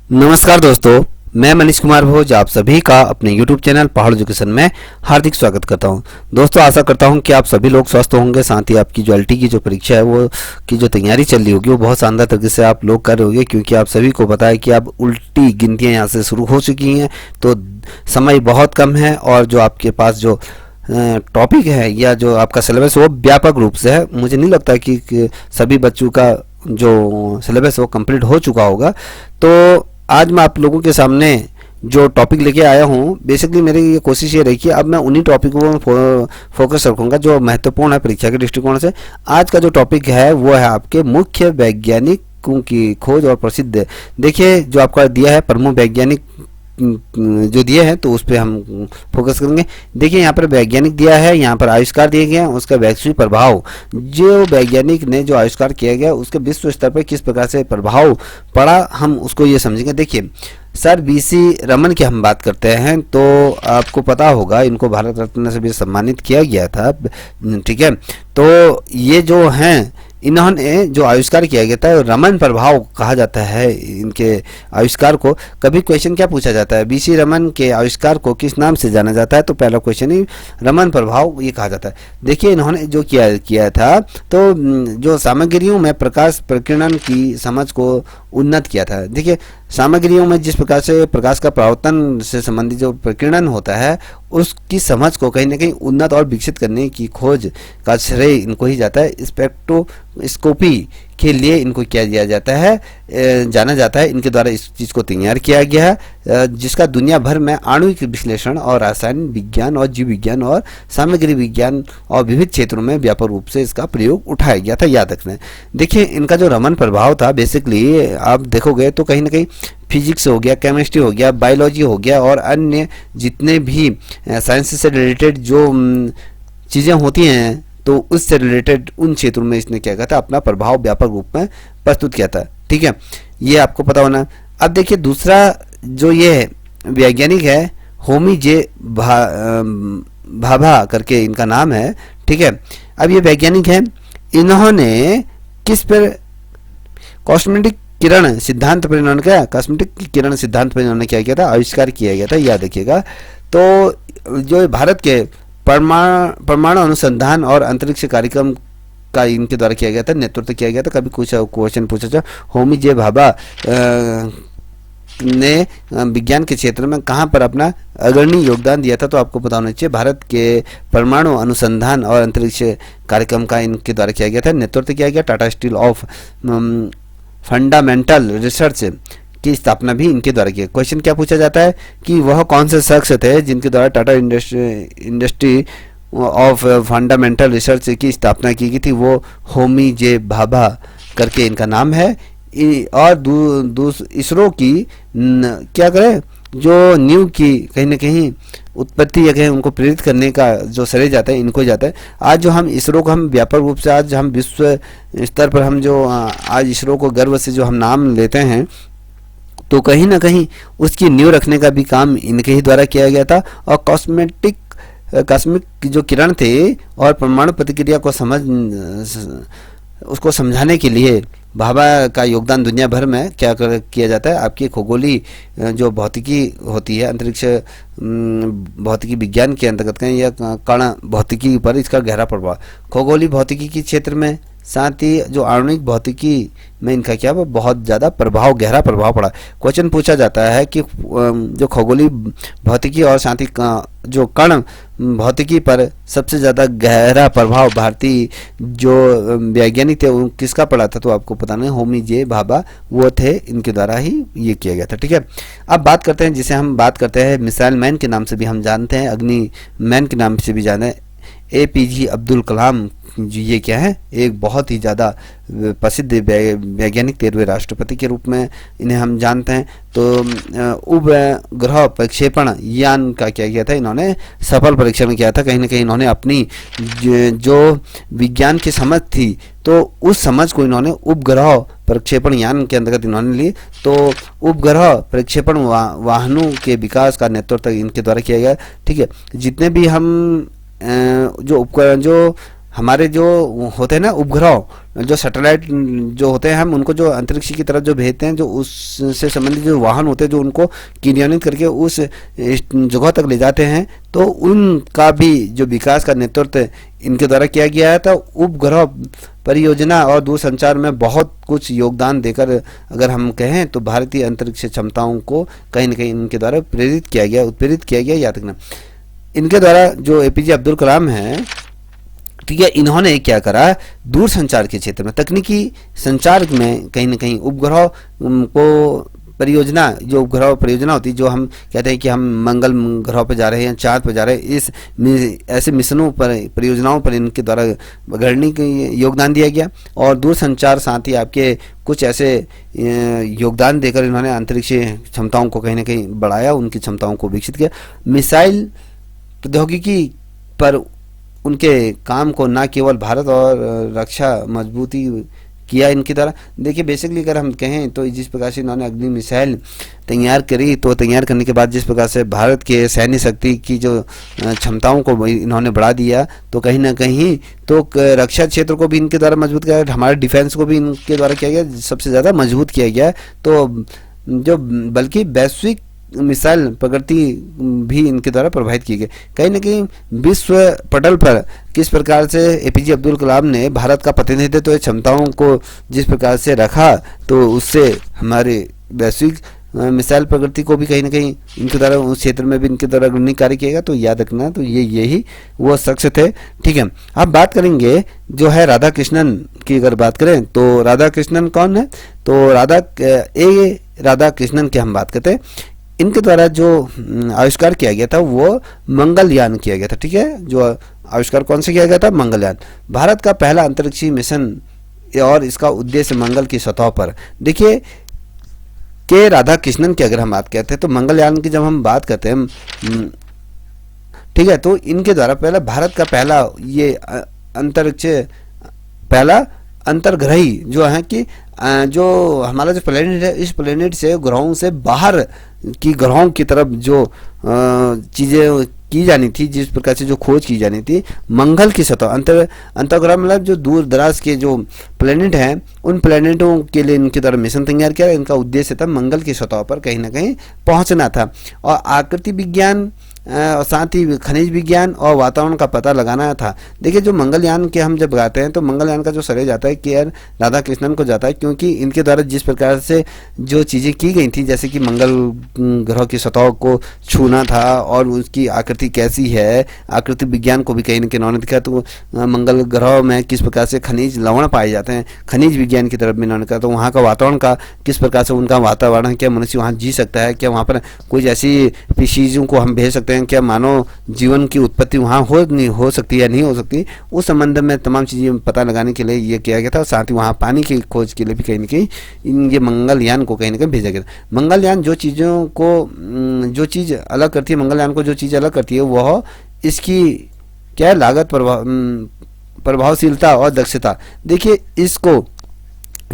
नमस्कार दोस्तों, मैं मनीष कुमार भोज आप सभी का अपने YouTube चैनल पहाड़ एजुकेशन में हार्दिक स्वागत करता हूं। दोस्तों, आशा करता हूं कि आप सभी लोग स्वस्थ होंगे, साथ ही आपकी जो एलटी की जो परीक्षा है वो की जो तैयारी चल रही होगी वो बहुत शानदार तरीके से आप लोग कर रहे होंगे, क्योंकि आप सभी को पता है कि अब उल्टी गिनतियां यहां से शुरू हो चुकी हैं, तो समय बहुत कम है और जो आपके पास जो टॉपिक है या जो आपका सिलेबस वो व्यापक रूप से है। मुझे नहीं लगता कि सभी बच्चों का जो सिलेबस वो कंप्लीट हो चुका होगा। तो आज मैं आप लोगों के सामने जो टॉपिक लेके आया हूँ, बेसिकली मेरी ये कोशिश ये रही कि अब मैं उन्हीं टॉपिकों में फोकस रखूँगा जो महत्वपूर्ण है परीक्षा के दृष्टिकोण से। आज का जो टॉपिक है वो है आपके मुख्य वैज्ञानिकों की खोज और प्रसिद्ध। देखिए, जो आपका दिया है प्रमुख वैज्ञानिक जो दिए हैं तो उस पर हम फोकस करेंगे। देखिए, यहाँ पर वैज्ञानिक दिया है, यहाँ पर आविष्कार दिए गए हैं, उसका वैश्विक प्रभाव, जो वैज्ञानिक ने जो आविष्कार किया गया उसके विश्व स्तर पर किस प्रकार से प्रभाव पड़ा, हम उसको ये समझेंगे। देखिए, सर वीसी रमन की हम बात करते हैं तो आपको पता होगा इनको भारत रत्न से भी सम्मानित किया गया था, ठीक है। तो ये जो हैं, इन्होंने जो आविष्कार किया गया था रमन प्रभाव कहा जाता है इनके आविष्कार को। कभी क्वेश्चन क्या पूछा जाता है, बीसी रमन के आविष्कार को किस नाम से जाना जाता है, तो पहला क्वेश्चन ही रमन प्रभाव ये कहा जाता है। देखिए, इन्होंने जो किया था तो जो सामग्रियों में प्रकाश प्रकीर्णन की समझ को उन्नत किया था। देखिए, सामग्रियों में जिस प्रकार से प्रकाश का परावर्तन से संबंधित जो प्रकीर्णन होता है उसकी समझ को कहीं ना कहीं उन्नत और विकसित करने की खोज का श्रेय इनको ही जाता है। स्पेक्ट्रोस्कोपी के लिए इनको क्या दिया जाता है, जाना जाता है। इनके द्वारा इस चीज़ को तैयार किया गया है, जिसका दुनिया भर में आणविक विश्लेषण और रसायन विज्ञान और जीव विज्ञान और सामग्री विज्ञान और विविध क्षेत्रों में व्यापक रूप से इसका प्रयोग उठाया गया था, याद रखना। देखिए, इनका जो रमन प्रभाव था, बेसिकली आप देखोगे तो कहीं ना कहीं फिजिक्स हो गया, केमिस्ट्री हो गया, बायोलॉजी हो गया और अन्य जितने भी साइंस से रिलेटेड जो चीज़ें होती हैं तो उससे रिलेटेड उन क्षेत्रों में इसने क्या किया था, अपना प्रभाव व्यापक रूप में प्रस्तुत किया था, ठीक है। ये आपको पता होना। अब देखिए, दूसरा जो ये वैज्ञानिक है होमी जे भाभा करके इनका नाम है, ठीक है। अब ये वैज्ञानिक है, इन्होंने किस पर कॉस्मेटिक किरण सिद्धांत पर इन्होंने क्या कॉस्मेटिक किरण सिद्धांत पर इन्होंने क्या किया था, आविष्कार किया गया था, याद रखिएगा। तो जो भारत के परमाणु अनुसंधान और अंतरिक्ष कार्यक्रम का इनके द्वारा किया गया था, नेतृत्व किया गया था। कभी कुछ क्वेश्चन पूछा था, होमी जे भाभा ने विज्ञान के क्षेत्र में कहाँ पर अपना अग्रणी योगदान दिया था, तो आपको पता होना चाहिए भारत के परमाणु अनुसंधान और अंतरिक्ष कार्यक्रम का इनके द्वारा किया गया था, नेतृत्व किया गया। Tata steel of fundamental research की स्थापना भी इनके द्वारा की। क्वेश्चन क्या पूछा जाता है कि वह कौन से शख्स थे जिनके द्वारा Tata industry of fundamental research की स्थापना की गई थी, वो होमी जे भाभा करके इनका नाम है। और इसरो की क्या करें, जो न्यू की कहीं ना कहीं उत्पत्ति या कहीं उनको प्रेरित करने का जो श्रेय जाता है इनको जाता है। आज जो हम इसरो को हम व्यापक रूप से आज हम विश्व स्तर पर हम जो आज इसरो को गर्व से जो हम नाम लेते हैं, तो कहीं ना कहीं उसकी नींव रखने का भी काम इनके ही द्वारा किया गया था। और कॉस्मिक जो किरण थे और परमाणु प्रतिक्रिया को उसको समझाने के लिए भाभा का योगदान दुनिया भर में क्या किया जाता है, आपकी खगोली जो भौतिकी होती है, अंतरिक्ष भौतिकी विज्ञान के अंतर्गत कहें या कण भौतिकी पर इसका गहरा प्रभाव, खगोलीय भौतिकी के क्षेत्र में, साथ ही जो आणविक भौतिकी में इनका क्या बहुत ज़्यादा प्रभाव, गहरा प्रभाव पड़ा। क्वेश्चन पूछा जाता है कि जो खगोलीय भौतिकी और साथ ही जो कण भौतिकी पर सबसे ज़्यादा गहरा प्रभाव भारतीय जो वैज्ञानिक थे उन किसका पड़ा था, तो आपको पता नहीं, होमी जे भाभा वो थे, इनके द्वारा ही ये किया गया था, ठीक है। अब बात करते हैं, जिसे हम बात करते हैं मिसाइल मैन के नाम से भी हम जानते हैं, अग्नि मैन के नाम से भी जाने, एपीजे अब्दुल कलाम जी। ये क्या है, एक बहुत ही ज़्यादा प्रसिद्ध वैज्ञानिक, 13वें राष्ट्रपति के रूप में इन्हें हम जानते हैं। तो उपग्रह प्रक्षेपण यान का क्या किया था, इन्होंने सफल परीक्षण किया था। कहीं ना कहीं इन्होंने अपनी जो विज्ञान की समझ थी तो उस समझ को इन्होंने उपग्रह प्रक्षेपण यान के अंतर्गत इन्होंने ली। तो उपग्रह प्रक्षेपण वाहनों के विकास का नेतृत्व इनके द्वारा किया गया, ठीक है। जितने भी हम जो उपकरण जो हमारे जो होते हैं ना उपग्रह जो सैटेलाइट जो होते हैं, हम उनको जो अंतरिक्ष की तरफ जो भेजते हैं, जो उससे संबंधित जो वाहन होते हैं, जो उनको क्रियान्वित करके उस जगह तक ले जाते हैं, तो उनका भी जो विकास का नेतृत्व इनके द्वारा किया गया है। तो उपग्रह परियोजना और दूरसंचार में बहुत कुछ योगदान देकर अगर हम कहें तो भारतीय अंतरिक्ष क्षमताओं को कहीं न कहीं इनके द्वारा प्रेरित किया गया, उत्प्रेरित किया गया, याद रखना। इनके द्वारा जो एपीजे अब्दुल कलाम हैं, ठीक है, इन्होंने क्या करा, दूरसंचार के क्षेत्र में, तकनीकी संचार में कहीं न कहीं उपग्रह को परियोजना, जो उपग्रह परियोजना होती है, जो हम कहते हैं कि हम मंगल ग्रह पर जा रहे हैं, चांद पर जा रहे हैं, इस ऐसे मिशनों पर, परियोजनाओं पर इनके द्वारा गणनीय योगदान दिया गया। और दूरसंचार साथ ही आपके कुछ ऐसे योगदान देकर इन्होंने अंतरिक्ष क्षमताओं को कहीं ना कहीं बढ़ाया, उनकी क्षमताओं को विकसित किया। मिसाइल प्रौद्योगिकी पर उनके काम को न केवल भारत और रक्षा मजबूती किया इनके द्वारा। देखिए बेसिकली अगर हम कहें तो जिस प्रकार से इन्होंने अग्नि मिसाइल तैयार करी, तो तैयार करने के बाद जिस प्रकार से भारत के सैन्य शक्ति की जो क्षमताओं को इन्होंने बढ़ा दिया, तो कहीं ना कहीं तो रक्षा क्षेत्र को भी इनके द्वारा मजबूत किया, हमारे डिफेंस को भी इनके द्वारा किया गया, सबसे ज़्यादा मजबूत किया गया। तो जो बल्कि वैश्विक मिसाइल प्रगति भी इनके द्वारा प्रभावित की गई। कहीं ना कहीं विश्व पटल पर किस प्रकार से एपीजे अब्दुल कलाम ने भारत का प्रतिनिधित्व तो क्षमताओं को जिस प्रकार से रखा, तो उससे हमारे वैश्विक मिसाइल प्रगति को भी कहीं ना कहीं इनके द्वारा उस क्षेत्र में भी इनके द्वारा अग्रणी कार्य किया गया। तो याद रखना, तो यही वो शख्स थे। ठीक है, अब बात करेंगे जो है राधा कृष्णन की। अगर बात करें तो राधा कृष्णन कौन है, तो राधा कृष्णन की हम बात करते हैं। इनके द्वारा जो आविष्कार किया गया था वो मंगलयान किया गया था। ठीक है, जो आविष्कार कौन से किया गया था, मंगलयान, भारत का पहला अंतरिक्षी मिशन, और इसका उद्देश्य मंगल की सतह पर। देखिए के राधा कृष्णन की अगर हम बात करते हैं तो मंगलयान की जब हम बात करते हैं, ठीक है, तो इनके द्वारा पहला भारत का पहला ये अंतरिक्ष, पहला अंतर्ग्रही जो है कि जो हमारा जो प्लेनेट है, इस प्लेनेट से ग्रहों से बाहर की ग्रहों की तरफ जो चीज़ें की जानी थी, जिस प्रकार से जो खोज की जानी थी, मंगल की सतह, अंतर्ग्रह मतलब जो दूर दराज के जो प्लेनेट हैं, उन प्लेनेटों के लिए इनके द्वारा मिशन तैयार किया। इनका उद्देश्य था मंगल की सतह पर कहीं ना कहीं पहुंचना था, और आकृति विज्ञान और साथ ही खनिज विज्ञान और वातावरण का पता लगाना था। देखिए जो मंगलयान के हम जब गाते हैं तो मंगलयान का जो श्रेय जाता है केआर राधा कृष्णन को जाता है, क्योंकि इनके द्वारा जिस प्रकार से जो चीज़ें की गई थी, जैसे कि मंगल ग्रह की सतह को छूना था और उसकी आकृति कैसी है, आकृति विज्ञान को भी कहीं न कहीं उन्होंने दिखा। तो मंगल ग्रह में किस प्रकार से खनिज लवण पाए जाते हैं, खनिज विज्ञान की तरफ भी उन्होंने कहा। तो वहाँ का वातावरण का किस प्रकार से उनका वातावरण, क्या मनुष्य वहाँ जी सकता है, क्या वहाँ पर कुछ ऐसी चीज़ों को हम भेज सकते हैं, क्या मानव जीवन की उत्पत्ति वहाँ हो सकती है या नहीं हो सकती, उस संबंध में तमाम चीज़ें पता लगाने के लिए ये किया गया था। साथ ही वहाँ पानी की खोज के लिए भी कहीं ना कहीं ये मंगलयान को कहीं ना कहीं भेजा गया था। मंगलयान जो चीज़ों को, जो चीज़ अलग करती है, मंगलयान को जो चीज़ अलग करती है वह इसकी क्या है, लागत, प्रभावशीलता और दक्षता। देखिए इसको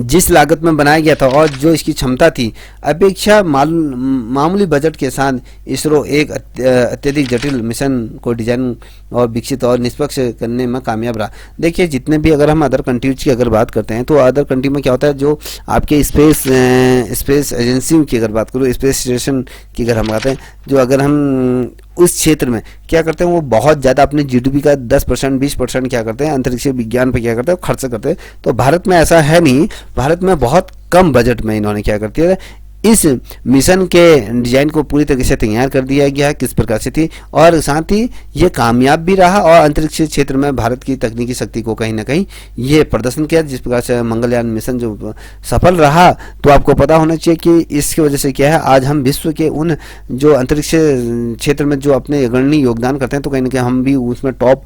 जिस लागत में बनाया गया था और जो इसकी क्षमता थी, अपेक्षा मामूली बजट के साथ इसरो एक अत्यधिक जटिल मिशन को डिजाइन और विकसित और निष्पक्ष करने में कामयाब रहा। देखिए जितने भी, अगर हम अदर कंट्रीज की अगर बात करते हैं तो अदर कंट्री में क्या होता है, जो आपके स्पेस एजेंसी की अगर बात करूँ, स्पेस स्टेशन की अगर हम बात हैं, जो अगर हम उस क्षेत्र में क्या करते हैं, वो बहुत ज़्यादा अपने जीडीपी का 10% 20% क्या करते हैं, अंतरिक्ष विज्ञान पे क्या करते हैं, खर्च करते हैं। तो भारत में ऐसा है नहीं, भारत में बहुत कम बजट में इन्होंने क्या करती है, इस मिशन के डिजाइन को पूरी तरीके से तैयार कर दिया गया है, किस प्रकार से थी, और साथ ही ये कामयाब भी रहा और अंतरिक्ष क्षेत्र में भारत की तकनीकी शक्ति को कहीं ना कहीं ये प्रदर्शन किया। जिस प्रकार से मंगलयान मिशन जो सफल रहा, तो आपको पता होना चाहिए कि इसकी वजह से क्या है, आज हम विश्व के उन जो अंतरिक्ष क्षेत्र में जो अपने अग्रणी योगदान करते हैं, तो कहीं ना कहीं हम भी उसमें टॉप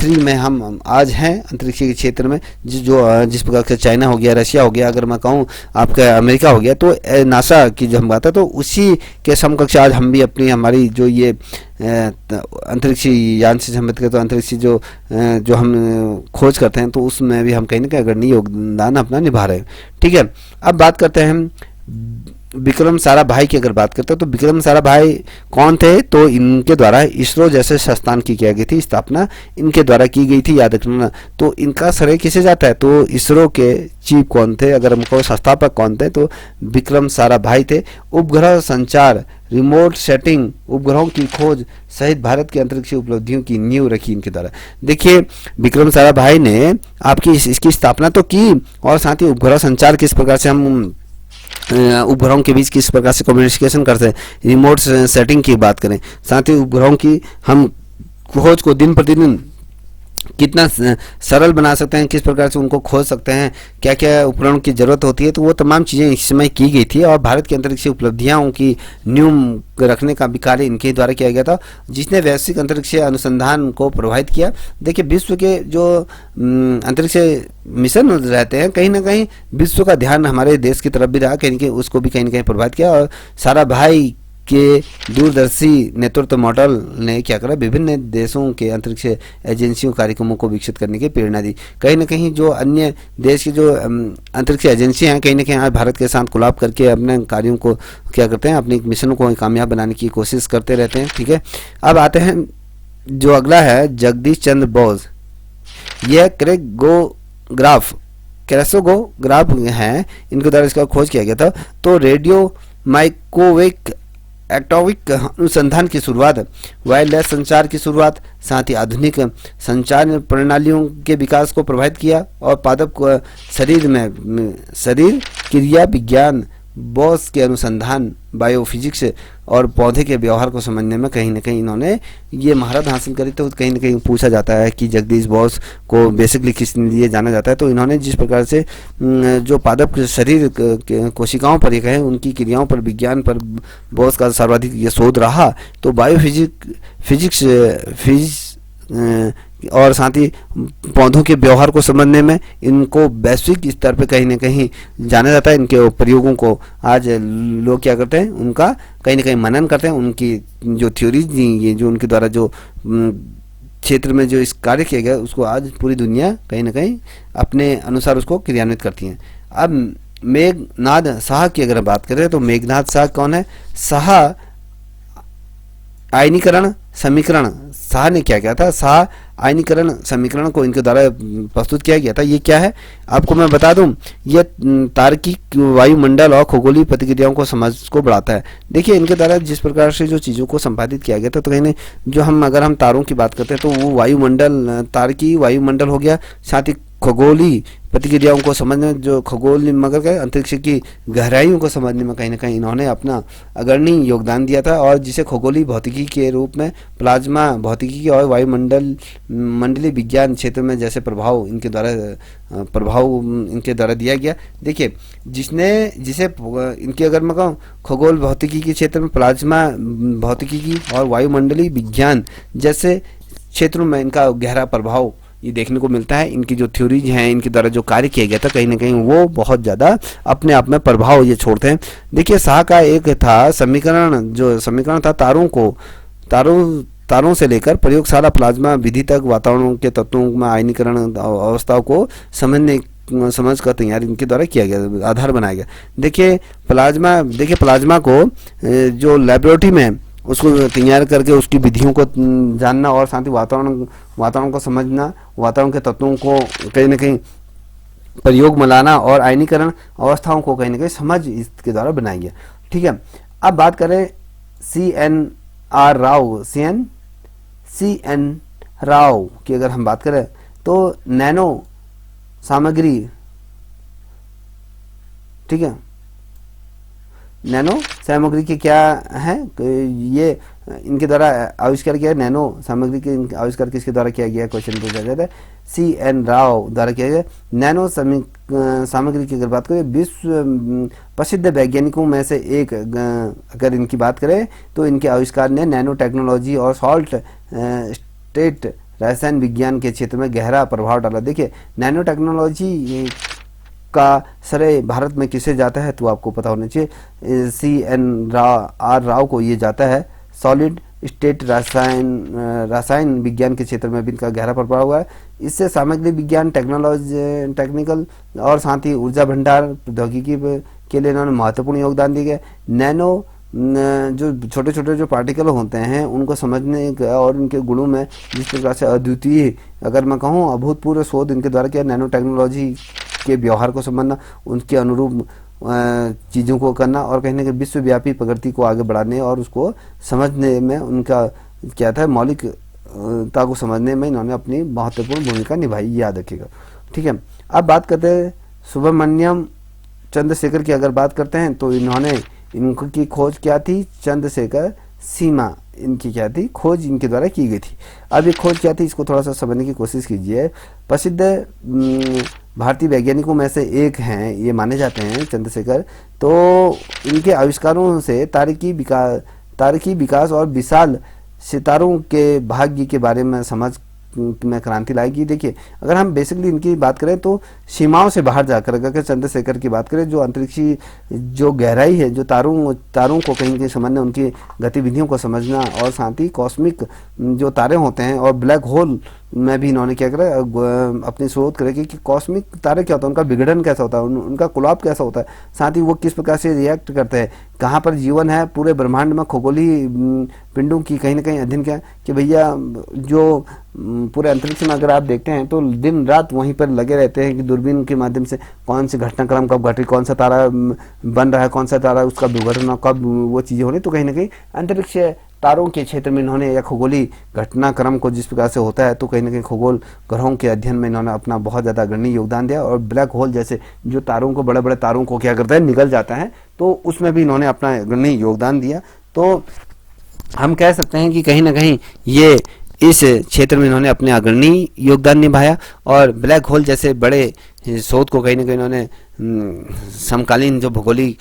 3 में हम आज हैं अंतरिक्ष के क्षेत्र में। जिस प्रकार से चाइना हो गया, रशिया हो गया, अगर मैं कहूँ आपका अमेरिका हो गया, तो नासा की जो हम बात है, तो उसी के समकक्ष आज हम भी अपनी हमारी जो ये अंतरिक्ष यान से संबंधित करते, तो अंतरिक्ष जो हम खोज करते हैं, तो उसमें भी हम कहीं ना कहीं अग्रणी योगदान अपना निभा रहे हैं। ठीक है, अब बात करते हैं हम विक्रम साराभाई की अगर बात करते हैं तो विक्रम साराभाई कौन थे, तो इनके द्वारा इसरो जैसे संस्थान की किया गई थी स्थापना, इनके द्वारा की गई थी, याद रखना। तो इनका श्रेय किसे जाता है, तो इसरो के चीफ कौन थे, अगर हमको संस्थापक कौन थे, तो विक्रम साराभाई थे। उपग्रह संचार, रिमोट सेटिंग, उपग्रहों की खोज सहित भारत की अंतरिक्ष उपलब्धियों की नींव रखी इनके द्वारा। देखिए विक्रम साराभाई ने आपकी इसकी स्थापना तो की, और साथ ही उपग्रह संचार किस प्रकार से हम उपग्रहों के बीच किस प्रकार से कम्युनिकेशन करते हैं, रिमोट सेटिंग की बात करें, साथ ही उपग्रहों की हम खोज को दिन प्रतिदिन कितना सरल बना सकते हैं, किस प्रकार से उनको खोज सकते हैं, क्या क्या उपकरणों की ज़रूरत होती है, तो वो तमाम चीज़ें इस समय की गई थी। और भारत की अंतरिक्ष उपलब्धियों की न्यूम रखने का भी कार्य इनके द्वारा किया गया था, जिसने वैश्विक अंतरिक्ष अनुसंधान को प्रभावित किया। देखिए विश्व के जो अंतरिक्ष मिशन रहते हैं, कहीं ना कहीं विश्व का ध्यान हमारे देश की तरफ भी रहा, कहीं उसको भी कहीं ना कहीं प्रभावित किया। और साराभाई के दूरदर्शी नेतृत्व मॉडल ने क्या करा, विभिन्न देशों के अंतरिक्ष एजेंसियों कार्यक्रमों को विकसित करने की प्रेरणा दी। कहीं ना कहीं जो अन्य देश की जो अंतरिक्ष एजेंसियां हैं, कहीं ना कहीं आज भारत के साथ कोलैब करके अपने कार्यों को क्या करते हैं, अपने मिशन को कामयाब बनाने की कोशिश करते रहते हैं। ठीक है, अब आते हैं जो अगला है जगदीश चंद्र बोस। यह क्रेसोगोग्राफ हैं, इनके द्वारा इसका खोज किया गया था। तो रेडियो माइक्रोवेव एक्टॉविक अनुसंधान की शुरुआत, वायरलेस संचार की शुरुआत, साथ ही आधुनिक संचार प्रणालियों के विकास को प्रभावित किया। और पादप शरीर क्रिया विज्ञान, बोस के अनुसंधान, बायोफिजिक्स और पौधे के व्यवहार को समझने में कहीं ना कहीं इन्होंने ये महारत हासिल करी। तो कहीं ना कहीं पूछा जाता है कि जगदीश बोस को बेसिकली किस लिए जाना जाता है, तो इन्होंने जिस प्रकार से जो पादप शरीर कोशिकाओं पर ये कहें उनकी क्रियाओं पर, विज्ञान पर बोस का सर्वाधिक ये शोध रहा। तो फिजिक्स और साथ ही पौधों के व्यवहार को समझने में इनको वैश्विक स्तर पर कहीं ना कहीं जाना जाता है। इनके प्रयोगों को आज लोग क्या करते हैं, उनका कहीं ना कहीं मनन करते हैं, उनकी जो थ्योरीज ये जो उनके द्वारा जो क्षेत्र में जो इस कार्य किया गया उसको आज पूरी दुनिया कहीं ना कहीं अपने अनुसार उसको क्रियान्वित करती हैं। अब मेघनाद शाह की अगर बात करें तो मेघनाद शाह कौन है, शाह आयनीकरण समीकरण, शाह ने क्या किया था, शाह आयनीकरण समीकरण को इनके द्वारा प्रस्तुत किया गया था। ये क्या है आपको मैं बता दूं, ये तार्किक वायुमंडल और खगोलीय प्रतिक्रियाओं को समझ को बढ़ाता है। देखिए इनके द्वारा जिस प्रकार से जो चीज़ों को संपादित किया गया था, तो कहीं जो अगर हम तारों की बात करते हैं तो वो वायुमंडल, तारकीय वायुमंडल हो गया, साथ ही खगोलीय प्रतिक्रियाओं को समझने, जो खगोल मगर के अंतरिक्ष की गहराइयों को समझने में कहीं ना कहीं इन्होंने अपना अग्रणी योगदान दिया था। और जिसे खगोलीय भौतिकी के रूप में प्लाज्मा भौतिकी और मंडलीय विज्ञान क्षेत्र में जैसे प्रभाव इनके द्वारा दिया गया। देखिए जिसे इनके अगर मैं कहूँ खगोल भौतिकी के क्षेत्र में प्लाज्मा भौतिकी की और वायुमंडलीय विज्ञान जैसे क्षेत्रों में इनका गहरा प्रभाव ये देखने को मिलता है। इनकी जो थ्योरीज हैं, इनके द्वारा जो कार्य किया गया था, कहीं ना कहीं वो बहुत ज़्यादा अपने आप में प्रभाव ये छोड़ते हैं। देखिए शाह का एक था समीकरण, जो समीकरण था तारों से लेकर प्रयोगशाला प्लाज्मा विधि तक वातावरण के तत्वों में आयनीकरण अवस्थाओं को समझ कर तैयार इनके द्वारा किया गया, आधार बनाया गया। देखिए प्लाज्मा को जो लेबोरेटरी में उसको तैयार करके उसकी विधियों को जानना और साथ ही वातावरण को समझना, वातावरण के तत्वों को कहीं ना कहीं प्रयोग में लाना और आयनीकरण अवस्थाओं को कहीं ना कहीं समझ इसके द्वारा बनाई गया। ठीक है, अब बात करें CN राव की अगर हम बात करें तो नैनो सामग्री, ठीक है, नैनो सामग्री के क्या है, ये इनके द्वारा आविष्कार किया। नैनो सामग्री के आविष्कार किसके द्वारा किया गया, क्वेश्चन पूछा जाता है, CN राव द्वारा किया गया। नैनो सामग्री की अगर बात करें विश्व प्रसिद्ध वैज्ञानिकों में से एक अगर इनकी बात करें तो इनके आविष्कार ने नैनो टेक्नोलॉजी और सॉल्ट स्टेट रसायन विज्ञान के क्षेत्र में गहरा प्रभाव डाला। देखिए नैनो टेक्नोलॉजी का श्रेय भारत में किसे जाता है, तो आपको पता होना चाहिए CN राव को ये जाता है। सॉलिड स्टेट रसायन विज्ञान के क्षेत्र में भी इनका गहरा प्रभाव हुआ है। इससे सामग्री विज्ञान, टेक्निकल और साथ ही ऊर्जा भंडार प्रौद्योगिकी के लिए इन्होंने महत्वपूर्ण योगदान दिया। नैनो जो छोटे छोटे जो पार्टिकल होते हैं उनको समझने का और उनके गुणों में जिस प्रकार से अद्वितीय, अगर मैं कहूँ अभूतपूर्व शोध इनके द्वारा किया। नैनो टेक्नोलॉजी के व्यवहार को समझना, उनके अनुरूप चीज़ों को करना और कहीं ना कहीं विश्वव्यापी प्रगति को आगे बढ़ाने और उसको समझने में उनका क्या था, मौलिकता को समझने में इन्होंने अपनी महत्वपूर्ण भूमिका निभाई, याद रखिएगा। ठीक है, अब बात करते हैं सुब्रमण्यम चंद्रशेखर की। अगर बात करते हैं तो इनकी खोज क्या थी, चंद्रशेखर सीमा इनकी क्या थी, खोज इनके द्वारा की गई थी। अब ये खोज क्या थी, इसको थोड़ा सा समझने की कोशिश कीजिए। प्रसिद्ध भारतीय वैज्ञानिकों में से एक हैं ये माने जाते हैं चंद्रशेखर। तो इनके आविष्कारों से तारकी विकास और विशाल सितारों के भाग्य के बारे में समझ में क्रांति लाएगी। देखिए, अगर हम बेसिकली इनकी बात करें तो सीमाओं से बाहर जाकर अगर चंद्रशेखर की बात करें, जो अंतरिक्षी जो गहराई है, जो तारों को कहीं समझना, उनकी गतिविधियों को समझना और साथ ही कॉस्मिक जो तारे होते हैं और ब्लैक होल में भी इन्होंने क्या करा, अपनी शोध करेगी कि कॉस्मिक तारे क्या होता है, उनका विघटन कैसा होता है, उनका कोलाप कैसा होता है, साथ ही वो किस प्रकार से रिएक्ट करते हैं, कहाँ पर जीवन है पूरे ब्रह्मांड में, खगोलीय पिंडों की कहीं ना कहीं अध्ययन किया कि भैया जो पूरे अंतरिक्ष में अगर आप देखते हैं तो दिन रात वहीं पर लगे रहते हैं कि दूरबीन के माध्यम से कौन से घटनाक्रम कब घटे, कौन सा तारा बन रहा है, कौन सा तारा उसका दुर्घटना कब वो चीज़ें हो रही। तो कहीं ना कहीं अंतरिक्ष तारों के क्षेत्र में इन्होंने या खगोलीय घटनाक्रम को जिस प्रकार से होता है तो कहीं ना कहीं खगोल ग्रहों के अध्ययन में इन्होंने अपना बहुत ज़्यादा अग्रणी योगदान दिया। और ब्लैक होल जैसे जो तारों को, बड़े बड़े तारों को क्या करता है, निगल जाता है, तो उसमें भी इन्होंने अपना अग्रणी योगदान दिया। तो हम कह सकते हैं कि कहीं ना कहीं ये इस क्षेत्र में इन्होंने अपने अग्रणी योगदान निभाया और ब्लैक होल जैसे बड़े शोध को कहीं ना कहीं इन्होंने समकालीन जो भौगोलिक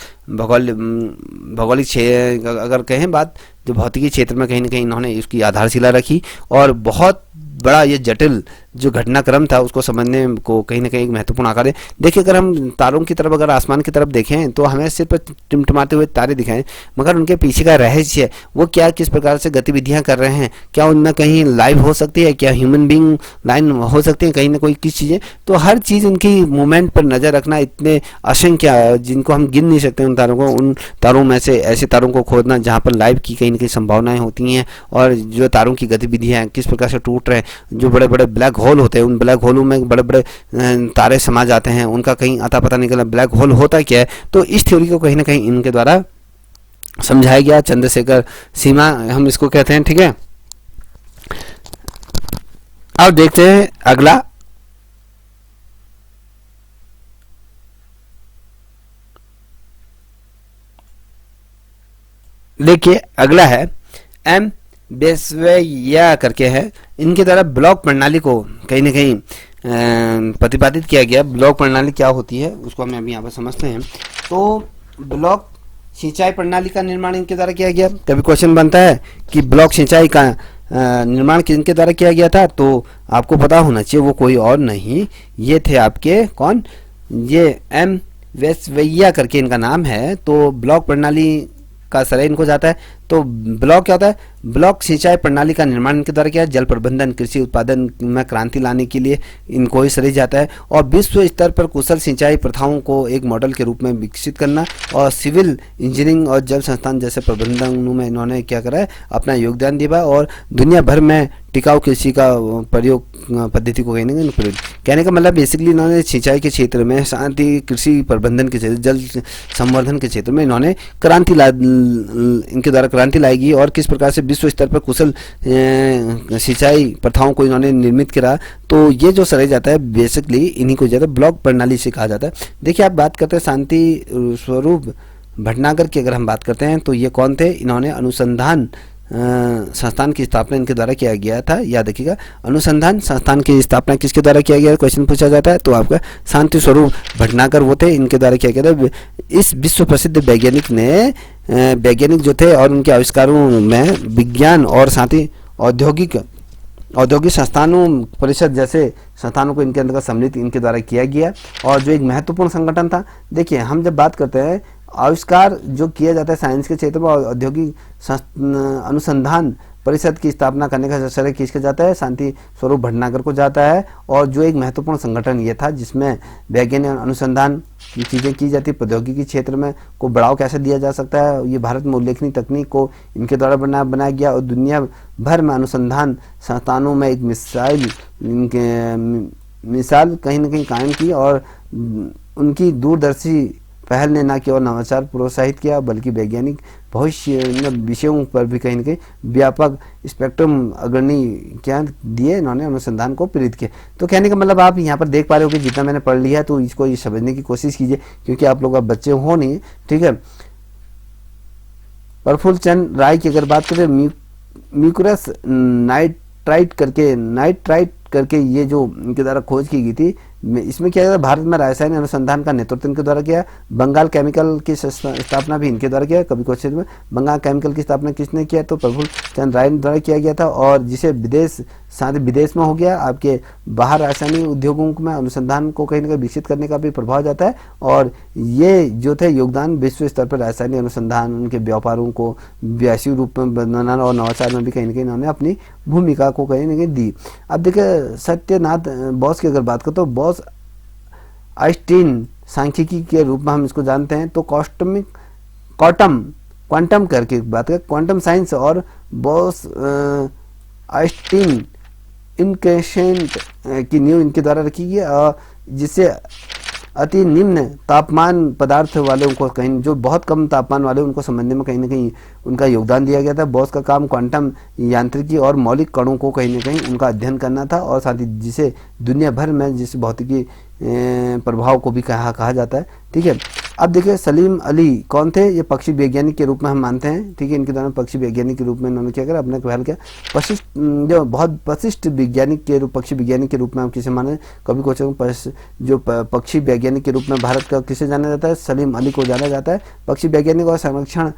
अगर कहें बात, जो भौतिकी क्षेत्र में कहीं ना कहीं इन्होंने इसकी आधारशिला रखी और बहुत बड़ा ये जटिल जो घटनाक्रम था उसको समझने को कहीं ना कहीं एक महत्वपूर्ण आकार है। देखिए, अगर हम तारों की तरफ, अगर आसमान की तरफ देखें तो हमें सिर्फ टिमटिमाते हुए तारे दिखाएं, मगर उनके पीछे का रहस्य वो क्या, किस प्रकार से गतिविधियां कर रहे हैं, क्या उनमें कहीं लाइव हो सकती है, क्या ह्यूमन बींग लाइन हो सकती है, कहीं ना कोई किस चीज़ें, तो हर चीज़ उनकी मूवमेंट पर नज़र रखना, इतने असंख्य जिनको हम गिन नहीं सकते उन तारों को, उन तारों में से ऐसे तारों को खोजना जहाँ पर लाइव की कहीं ना कहीं संभावनाएं होती हैं और जो तारों की गतिविधियाँ किस प्रकार से टूट रहे हैं। जो बड़े बड़े ब्लैक होल होते हैं, उन ब्लैक होलों में बड़े बड़े तारे समा जाते हैं, उनका कहीं अता पता निकला ब्लैक होल होता क्या है। तो इस थ्योरी को कहीं ना कहीं इनके द्वारा समझाया गया। चंद्रशेखर सीमा हम इसको कहते हैं। ठीक है, अब देखते हैं अगला। देखिए, अगला है एम बेसवेया करके है। इनके द्वारा ब्लॉक प्रणाली को कहीं ना कहीं प्रतिपादित किया गया। ब्लॉक प्रणाली क्या होती है उसको हम अभी यहाँ पर समझते हैं। तो ब्लॉक सिंचाई प्रणाली का निर्माण इनके द्वारा किया गया। कभी क्वेश्चन बनता है कि ब्लॉक सिंचाई का निर्माण किनके द्वारा किया गया था, तो आपको पता होना चाहिए वो कोई और नहीं, ये थे आपके कौन, ये एम वेसवेया करके इनका नाम है। तो ब्लॉक प्रणाली का श्रेय इनको जाता है। तो ब्लॉक क्या होता है, ब्लॉक सिंचाई प्रणाली का निर्माण इनके द्वारा किया है। जल प्रबंधन, कृषि उत्पादन में क्रांति लाने के लिए इनको ही श्रेय जाता है। और विश्व स्तर पर कुशल सिंचाई प्रथाओं को एक मॉडल के रूप में विकसित करना और सिविल इंजीनियरिंग और जल संस्थान जैसे प्रबंधनों में इन्होंने क्या करा है, अपना योगदान दिया। और दुनिया भर में टिकाऊ कृषि का प्रयोग पद्धति को प्रयोग, कहने का मतलब बेसिकली इन्होंने सिंचाई के क्षेत्र में, साथ ही कृषि प्रबंधन के क्षेत्र, जल संवर्धन के क्षेत्र में इन्होंने इनके द्वारा क्रांति लाएगी। और किस प्रकार से विश्व स्तर पर कुशल सिंचाई प्रथाओं को इन्होंने निर्मित करा, तो ये जो श्रेय जाता है बेसिकली इन्हीं को जाता है, ब्लॉक प्रणाली से कहा जाता है। देखिए, आप बात करते हैं शांति स्वरूप भटनागर की, अगर हम बात करते हैं तो ये कौन थे, इन्होंने अनुसंधान संस्थान की स्थापना इनके द्वारा किया गया था। याद रखिएगा, अनुसंधान संस्थान की स्थापना किसके द्वारा किया गया, क्वेश्चन पूछा जाता है तो आपका शांति स्वरूप भटनागर वो थे, इनके द्वारा किया गया था। इस विश्व प्रसिद्ध वैज्ञानिक जो थे और उनके आविष्कारों में विज्ञान और साथ ही औद्योगिक संस्थानों परिषद जैसे संस्थानों को इनके अंतर्गत सम्मिलित इनके द्वारा किया गया। और जो एक महत्वपूर्ण संगठन था, देखिए हम जब बात करते हैं आविष्कार जो किया जाता है साइंस के क्षेत्र में, औद्योगिक अनुसंधान परिषद की स्थापना करने का श्रेय किसका जाता है? शांति स्वरूप भटनागर को जाता है। और जो एक महत्वपूर्ण संगठन ये था जिसमें वैज्ञानिक अनुसंधान की चीज़ें की जाती, प्रौद्योगिकी क्षेत्र में को बढ़ावा कैसे दिया जा सकता है, ये भारत में उल्लेखनीय तकनीक को इनके द्वारा बनाया गया और दुनिया भर में अनुसंधान संस्थानों में एक मिसाल कहीं ना कहीं कायम की। और उनकी दूरदर्शी पहल ने न केवल नवाचार प्रोत्साहित किया बल्कि वैज्ञानिक भविष्य विषयों पर भी कहीं न कहीं व्यापक स्पेक्ट्रम अग्रणी क्या दिए, इन्होंने अनुसंधान को प्रेरित किया। तो कहने का मतलब आप यहाँ पर देख पा रहे हो कि जितना मैंने पढ़ लिया है तो इसको ये समझने की कोशिश कीजिए, क्योंकि आप लोग अब बच्चे हो नहीं, ठीक है। प्रफुल्ल चंद्र राय की अगर बात करें, म्यूकरस नाइट्राइट करके ये जो इनके द्वारा खोज की गई थी, इसमें क्या भारत में रासायनिक अनुसंधान का नेतृत्व इनके द्वारा किया। बंगाल केमिकल की स्थापना भी इनके द्वारा किया। कभी क्वेश्चन में बंगाल केमिकल की स्थापना किसने किया? तो प्रफुल्ल चंद्र राय द्वारा किया गया था। और जिसे विदेश में हो गया, आपके बाहर रासायनिक उद्योगों में अनुसंधान को कहीं ना कहीं विकसित करने का भी प्रभाव जाता है। और ये जो थे योगदान विश्व स्तर पर रासायनिक अनुसंधान, उनके व्यापारों को वैश्विक रूप में बनाना और नवाचार में भी कहीं ना कहीं इन्होंने अपनी भूमिका को कहीं ना कहीं दी। अब देखिए सत्यनाथ बोस की अगर बात करें तो बोस आइंस्टीन सांख्यिकी के रूप में हम इसको जानते हैं। तो क्वांटम करके बात करें, क्वांटम साइंस और बोस आइंस्टीन इनकेशेंट की नींव इनके द्वारा रखी गई, जिससे अति निम्न तापमान पदार्थ वाले उनको कहीं जो बहुत कम तापमान वाले उनको समझने में कहीं ना कहीं उनका योगदान दिया गया था। बॉस का काम क्वांटम यांत्रिकी और मौलिक कणों को कहीं ना कहीं उनका अध्ययन करना था, और साथ ही जिसे दुनिया भर में जिस भौतिकी प्रभाव को भी कहा जाता है, ठीक है। अब देखिए सलीम अली कौन थे? ये पक्षी वैज्ञानिक के रूप में हम मानते हैं, ठीक है। इनके द्वारा पक्षी वैज्ञानिक के रूप में इन्होंने क्या करा, अपने ख्याल किया। जो बहुत प्रशिष्ट वैज्ञानिक के रूप पक्षी वैज्ञानिक के रूप में हम किसे माने? कभी क्वेश्चन जो पक्षी वैज्ञानिक के रूप में भारत का किसे जाना जाता है? सलीम अली को जाना जाता है। पक्षी वैज्ञानिक और संरक्षण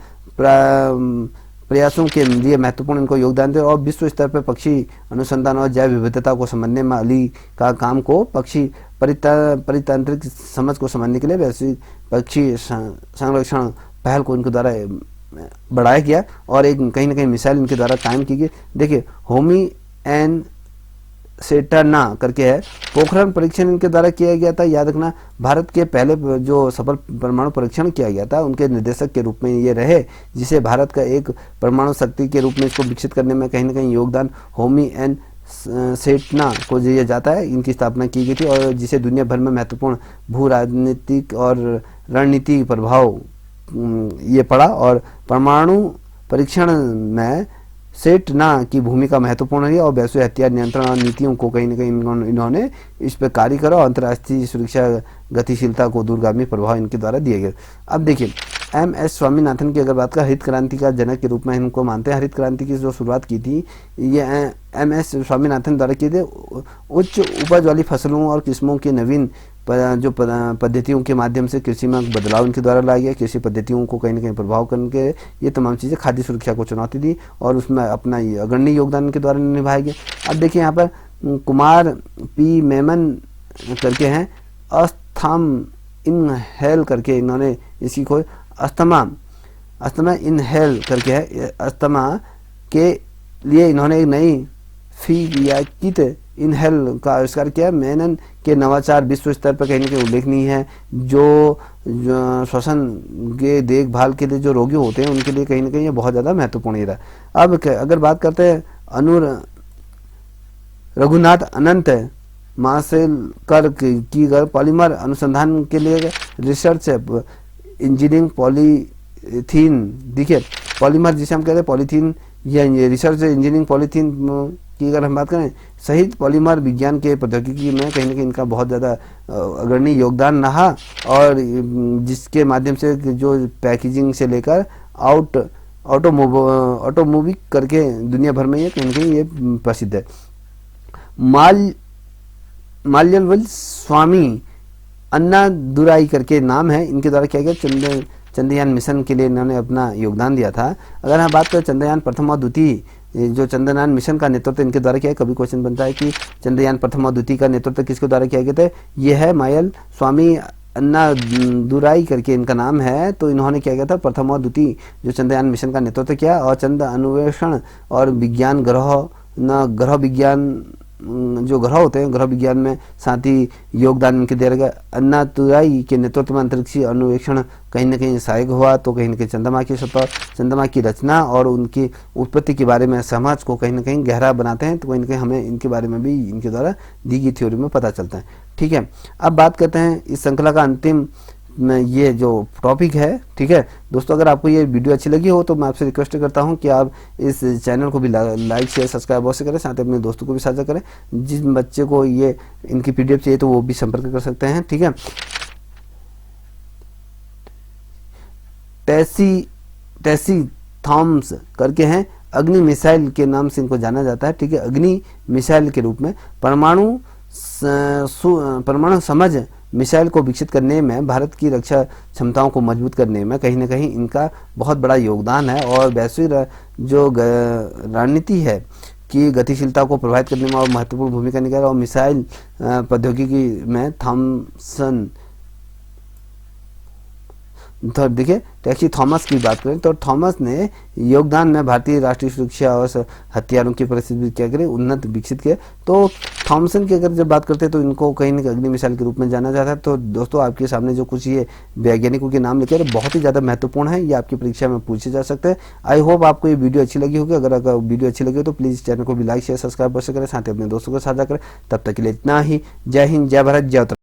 प्रयासों के लिए महत्वपूर्ण इनको योगदान दे, और विश्व स्तर पर पक्षी अनुसंधान और जैव विविधता को समझने में अली का काम को पक्षी परितांत्रिक समझ को समझने के लिए वैश्विक पक्षी संरक्षण पहल को इनके द्वारा बढ़ाया गया, और एक कहीं ना कहीं मिसाइल इनके द्वारा कायम की गई। देखिए होमी एन सेटरना करके है, पोखरण परीक्षण इनके द्वारा किया गया था। याद रखना भारत के पहले जो सफल परमाणु परीक्षण किया गया था उनके निर्देशक के रूप में ये रहे, जिसे भारत का एक परमाणु शक्ति के रूप में इसको विकसित करने में कहीं ना कहीं योगदान होमी एन सेटना को दिया जाता है। इनकी स्थापना की गई थी, और जिसे दुनिया भर में महत्वपूर्ण भू राजनीतिक और रणनीतिक प्रभाव ये पड़ा, और परमाणु परीक्षण में सेटना की भूमिका महत्वपूर्ण है, और वैश्विक हथियार नियंत्रण और नीतियों को कहीं ना कहीं इन्होंने इस पर कार्य करा, और अंतर्राष्ट्रीय सुरक्षा गतिशीलता को दूरगामी प्रभाव इनके द्वारा दिए गए। अब देखिए MS स्वामीनाथन की अगर बात करें, हरित क्रांति का जनक के रूप में इनको मानते हैं। हरित क्रांति की जो शुरुआत की थी ये MS स्वामीनाथन द्वारा की थी। उच्च उपज वाली फसलों और किस्मों की नवीन जो पद्धतियों के माध्यम से कृषि में बदलाव इनके द्वारा लाया गया। कृषि पद्धतियों को कहीं ना कहीं प्रभाव करके ये तमाम चीज़ें खाद्य सुरक्षा को चुनौती दी, और उसमें अपना अग्रणी योगदान इनके द्वारा निभाया गया। अब देखिए यहाँ पर कुमार P मेमन करके हैं, अस्थाम इनहेल करके इन्होंने इसकी खोज, अस्थमा इनहेल करके है, अस्थमा के लिए इन्होंने एक नई फीलियाकित इनहेल का आविष्कार किया। मेनन के नवाचार विश्व स्तर पर कहीं ना कहीं उल्लेखनीय है, जो श्वसन के देखभाल के लिए जो रोगी होते हैं उनके लिए कहीं ना कहीं ये बहुत ज़्यादा महत्वपूर्ण रहा। अब अगर बात करते हैं रघुनाथ अनंत मासेलकर की पॉलीमर अनुसंधान के लिए रिसर्च इंजीनियरिंग पॉलीथीन, देखिए पॉलीमर जिसे हम कहते हैं पॉलीथीन, ये रिसर्च इंजीनियरिंग पॉलीथीन की अगर हम बात करें, सहित पॉलीमर विज्ञान के प्रौद्योगिकी में कहीं ना कहीं इनका बहुत ज़्यादा अग्रणी योगदान रहा, और जिसके माध्यम से जो पैकेजिंग से लेकर ऑटोमोबिक करके दुनिया भर में ये कहीं ना कहीं ये प्रसिद्ध है। माल्यवल स्वामी अन्नादुराई करके नाम है, इनके द्वारा किया गया चंद्रयान मिशन के लिए इन्होंने अपना योगदान दिया था। अगर हम बात करें चंद्रयान प्रथम और द्वितीय, जो चंद्रयान मिशन का नेतृत्व इनके द्वारा किया है, कभी क्वेश्चन बनता है कि चंद्रयान प्रथम और द्वितीय का नेतृत्व किसके द्वारा किया गया था? ये है मायल स्वामी अन्नादुराई करके इनका नाम है। तो इन्होंने क्या किया था, प्रथम और द्वितीय जो चंद्रयान मिशन का नेतृत्व किया और चंद्र अन्वेषण और विज्ञान ग्रह विज्ञान जो ग्रह होते हैं ग्रह विज्ञान में साथ ही योगदान इनके दे रहे। अन्नादुराई के नेतृत्व में अंतरिक्षीय अन्वेषण कहीं ना कहीं सहायक हुआ। तो कहीं ना कहीं चंद्रमा की सतह, चंद्रमा की रचना और उनकी उत्पत्ति के बारे में समझ को कहीं ना कहीं गहरा बनाते हैं। तो कहीं ना कहीं हमें इनके बारे में भी इनके द्वारा दी गई थ्योरी में पता चलता है। ठीक है, अब बात करते हैं इस श्रृंखला का अंतिम में ये जो टॉपिक है। ठीक है दोस्तों, अगर आपको ये वीडियो अच्छी लगी हो तो मैं आपसे रिक्वेस्ट करता हूँ कि आप इस चैनल को भी लाइक शेयर सब्सक्राइब अवश्य करें, साथ ही अपने दोस्तों को भी साझा करें। जिस बच्चे को ये इनकी पीडीएफ चाहिए तो वो भी संपर्क कर सकते हैं। ठीक है, टेसी थॉम्स करके हैं, अग्नि मिसाइल के नाम से इनको जाना जाता है। ठीक है, अग्नि मिसाइल के रूप में परमाणु समझ मिसाइल को विकसित करने में, भारत की रक्षा क्षमताओं को मजबूत करने में कहीं ना कहीं इनका बहुत बड़ा योगदान है। और वैश्विक जो रणनीति है कि गतिशीलता को प्रभावित करने में और महत्वपूर्ण भूमिका निभाया। और मिसाइल प्रौद्योगिकी में थॉमसन, तो देखिए टैक्सी थॉमस की बात करें तो थॉमस ने योगदान में भारतीय राष्ट्रीय सुरक्षा और हथियारों की परिस्थिति क्या करें उन्नत विकसित किए। तो थॉमसन की अगर जब बात करते हैं तो इनको कहीं ना कहीं अग्नि मिसाइल के रूप में जाना जाता है। तो दोस्तों आपके सामने जो कुछ ये वैज्ञानिकों के नाम लिखे हैं बहुत ही ज़्यादा महत्वपूर्ण है, ये आपकी परीक्षा में पूछे जा सकते हैं। आई होप आपको ये वीडियो अच्छी लगी होगी। अगर वीडियो अच्छी लगी हो तो प्लीज़ चैनल को भी लाइक शेयर सब्सक्राइब अवश्य करें, साथ ही अपने दोस्तों को साझा करें। तब तक के लिए इतना ही। जय हिंद, जय भारत, जय उत्तराखंड।